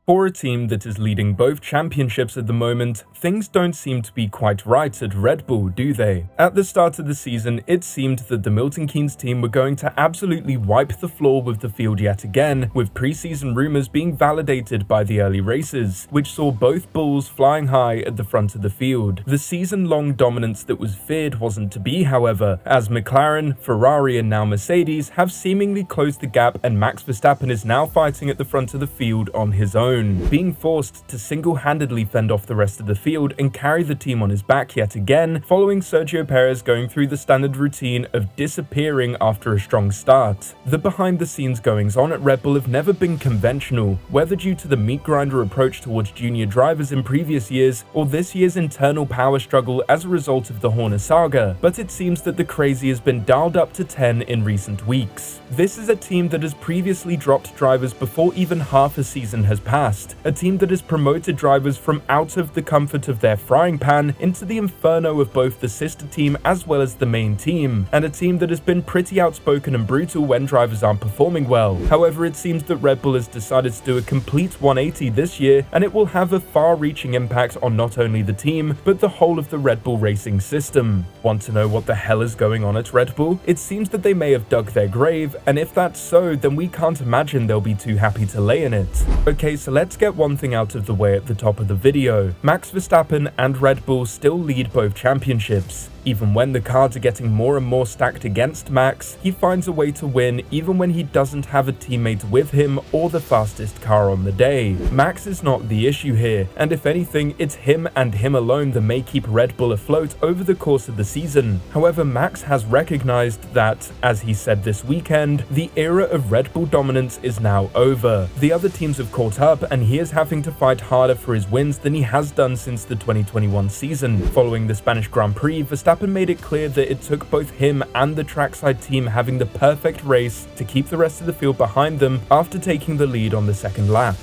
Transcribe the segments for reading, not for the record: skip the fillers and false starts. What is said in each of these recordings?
For a team that is leading both championships at the moment, things don't seem to be quite right at Red Bull, do they? At the start of the season, it seemed that the Milton Keynes team were going to absolutely wipe the floor with the field yet again, with pre-season rumours being validated by the early races, which saw both bulls flying high at the front of the field. The season-long dominance that was feared wasn't to be, however, as McLaren, Ferrari and now Mercedes have seemingly closed the gap, and Max Verstappen is now fighting at the front of the field on his own, being forced to single-handedly fend off the rest of the field and carry the team on his back yet again, following Sergio Perez going through the standard routine of disappearing after a strong start. The behind-the-scenes goings-on at Red Bull have never been conventional, whether due to the meat grinder approach towards junior drivers in previous years or this year's internal power struggle as a result of the Horner saga, but it seems that the crazy has been dialed up to 10 in recent weeks. This is a team that has previously dropped drivers before even half a season has passed, a team that has promoted drivers from out of the comfort of their frying pan into the inferno of both the sister team as well as the main team, and a team that has been pretty outspoken and brutal when drivers aren't performing well. However, it seems that Red Bull has decided to do a complete 180 this year, and it will have a far-reaching impact on not only the team, but the whole of the Red Bull racing system. Want to know what the hell is going on at Red Bull? It seems that they may have dug their grave, and if that's so, then we can't imagine they'll be too happy to lay in it. Okay, so let's get one thing out of the way at the top of the video. Max Verstappen and Red Bull still lead both championships. Even when the cards are getting more and more stacked against Max, he finds a way to win even when he doesn't have a teammate with him or the fastest car on the day. Max is not the issue here, and if anything, it's him and him alone that may keep Red Bull afloat over the course of the season. However, Max has recognized that, as he said this weekend, the era of Red Bull dominance is now over. The other teams have caught up, and he is having to fight harder for his wins than he has done since the 2021 season. Following the Spanish Grand Prix, Verstappen made it clear that it took both him and the trackside team having the perfect race to keep the rest of the field behind them after taking the lead on the second lap.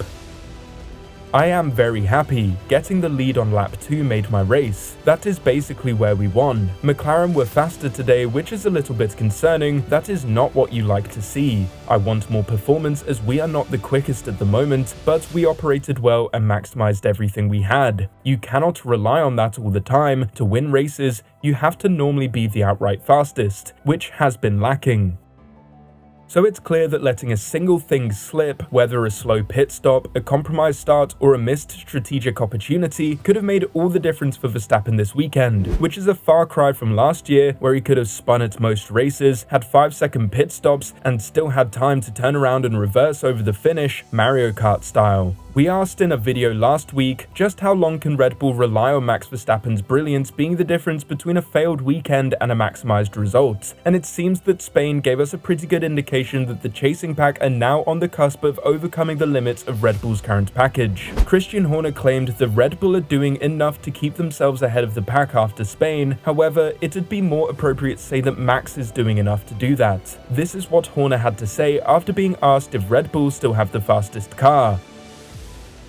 I am very happy. Getting the lead on lap 2 made my race. That is basically where we won. McLaren were faster today, which is a little bit concerning. That is not what you like to see. I want more performance as we are not the quickest at the moment, but we operated well and maximized everything we had. You cannot rely on that all the time. To win races, you have to normally be the outright fastest, which has been lacking. So it's clear that letting a single thing slip, whether a slow pit stop, a compromised start, or a missed strategic opportunity, could have made all the difference for Verstappen this weekend, which is a far cry from last year, where he could have spun at most races, had 5-second pit stops, and still had time to turn around and reverse over the finish, Mario Kart style. We asked in a video last week just how long can Red Bull rely on Max Verstappen's brilliance being the difference between a failed weekend and a maximized result, and it seems that Spain gave us a pretty good indication that the chasing pack are now on the cusp of overcoming the limits of Red Bull's current package. Christian Horner claimed that Red Bull are doing enough to keep themselves ahead of the pack after Spain. However, it'd be more appropriate to say that Max is doing enough to do that. This is what Horner had to say after being asked if Red Bull still have the fastest car.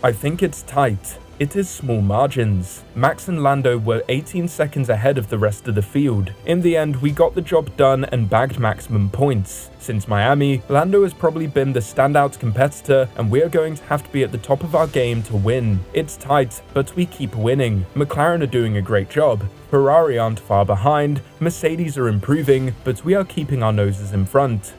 I think it's tight. It is small margins. Max and Lando were 18 seconds ahead of the rest of the field. In the end, we got the job done and bagged maximum points. Since Miami, Lando has probably been the standout competitor, and we are going to have to be at the top of our game to win. It's tight, but we keep winning. McLaren are doing a great job. Ferrari aren't far behind. Mercedes are improving, but we are keeping our noses in front.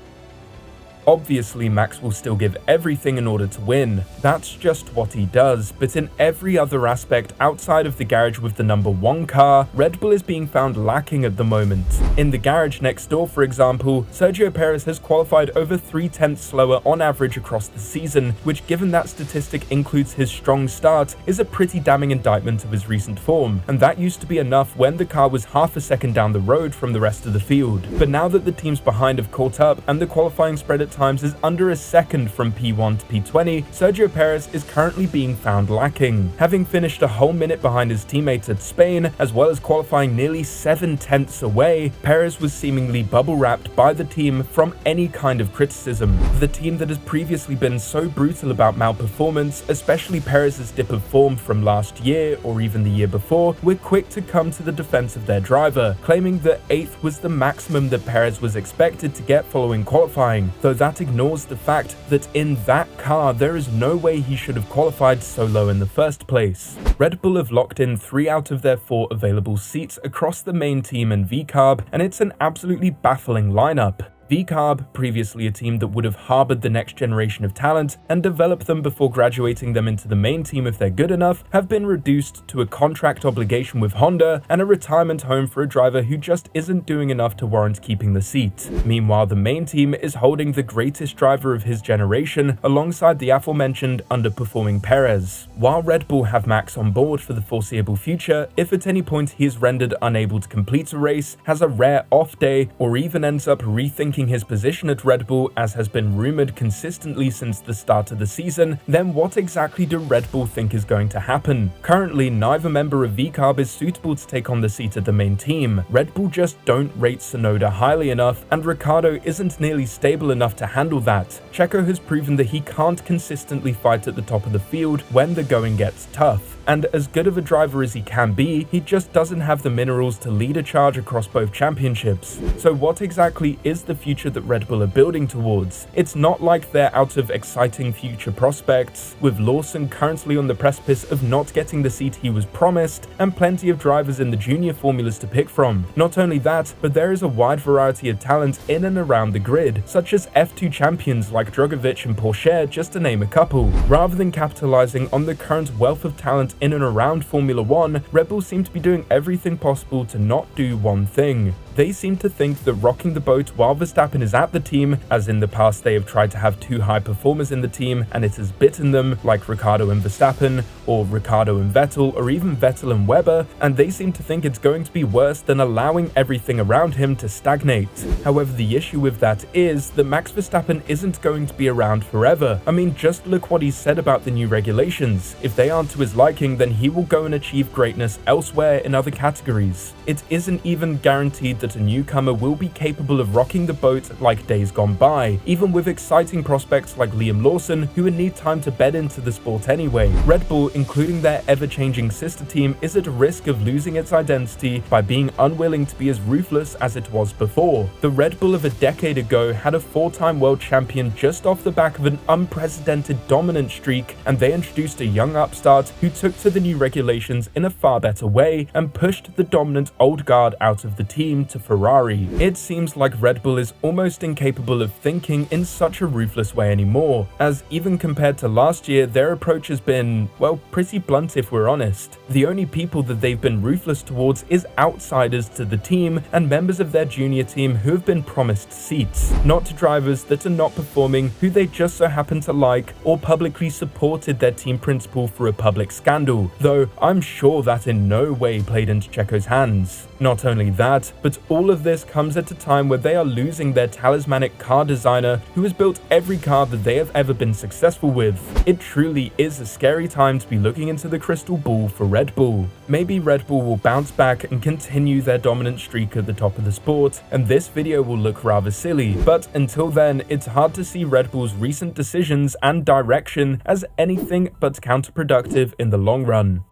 Obviously, Max will still give everything in order to win. That's just what he does, but in every other aspect outside of the garage with the number 1 car, Red Bull is being found lacking at the moment. In the garage next door, for example, Sergio Perez has qualified over 3/10 slower on average across the season, which, given that statistic includes his strong start, is a pretty damning indictment of his recent form, and that used to be enough when the car was half a second down the road from the rest of the field. But now that the teams behind have caught up and the qualifying spread at times is under a second from P1 to P20, Sergio Perez is currently being found lacking, having finished a whole minute behind his teammates at Spain, as well as qualifying nearly 7/10 away. Perez was seemingly bubble-wrapped by the team from any kind of criticism. The team that has previously been so brutal about malperformance, especially Perez's dip of form from last year or even the year before, were quick to come to the defense of their driver, claiming that 8th was the maximum that Perez was expected to get following qualifying, though that that ignores the fact that in that car there is no way he should have qualified so low in the first place. Red Bull have locked in 3 out of their 4 available seats across the main team and VCARB, and it's an absolutely baffling lineup. VCARB, previously a team that would have harbored the next generation of talent and developed them before graduating them into the main team if they're good enough, have been reduced to a contract obligation with Honda and a retirement home for a driver who just isn't doing enough to warrant keeping the seat. Meanwhile, the main team is holding the greatest driver of his generation alongside the aforementioned underperforming Perez. While Red Bull have Max on board for the foreseeable future, if at any point he is rendered unable to complete a race, has a rare off day, or even ends up rethinking his position at Red Bull, as has been rumoured consistently since the start of the season, then what exactly do Red Bull think is going to happen? Currently, neither member of VCARB is suitable to take on the seat of the main team. Red Bull just don't rate Tsunoda highly enough, and Ricciardo isn't nearly stable enough to handle that. Checo has proven that he can't consistently fight at the top of the field when the going gets tough. And as good of a driver as he can be, he just doesn't have the minerals to lead a charge across both championships. So what exactly is the future that Red Bull are building towards? It's not like they're out of exciting future prospects, with Lawson currently on the precipice of not getting the seat he was promised, and plenty of drivers in the junior formulas to pick from. Not only that, but there is a wide variety of talent in and around the grid, such as F2 champions like Drogovic and Porsche, just to name a couple. Rather than capitalizing on the current wealth of talent in and around Formula 1, Red Bull seem to be doing everything possible to not do one thing. They seem to think that rocking the boat while Verstappen is at the team, as in the past they have tried to have 2 high performers in the team and it has bitten them, like Ricciardo and Verstappen, or Ricciardo and Vettel, or even Vettel and Webber, and they seem to think it's going to be worse than allowing everything around him to stagnate. However, the issue with that is that Max Verstappen isn't going to be around forever. I mean, just look what he said about the new regulations. If they aren't to his liking, then he will go and achieve greatness elsewhere in other categories. It isn't even guaranteed that a newcomer will be capable of rocking the boat like days gone by, even with exciting prospects like Liam Lawson, who would need time to bed into the sport anyway. Red Bull, including their ever-changing sister team, is at risk of losing its identity by being unwilling to be as ruthless as it was before. The Red Bull of a decade ago had a 4-time world champion just off the back of an unprecedented dominant streak, and they introduced a young upstart who took to the new regulations in a far better way and pushed the dominant old guard out of the team to Ferrari. It seems like Red Bull is almost incapable of thinking in such a ruthless way anymore, as even compared to last year, their approach has been, well, pretty blunt if we're honest. The only people that they've been ruthless towards is outsiders to the team and members of their junior team who have been promised seats, not to drivers that are not performing who they just so happen to like or publicly supported their team principal for a public scandal, though I'm sure that in no way played into Checo's hands. Not only that, but all of this comes at a time where they are losing their talismanic car designer who has built every car that they have ever been successful with. It truly is a scary time to be looking into the crystal ball for Red Bull. Maybe Red Bull will bounce back and continue their dominant streak at the top of the sport, and this video will look rather silly, but until then, it's hard to see Red Bull's recent decisions and direction as anything but counterproductive in the long run.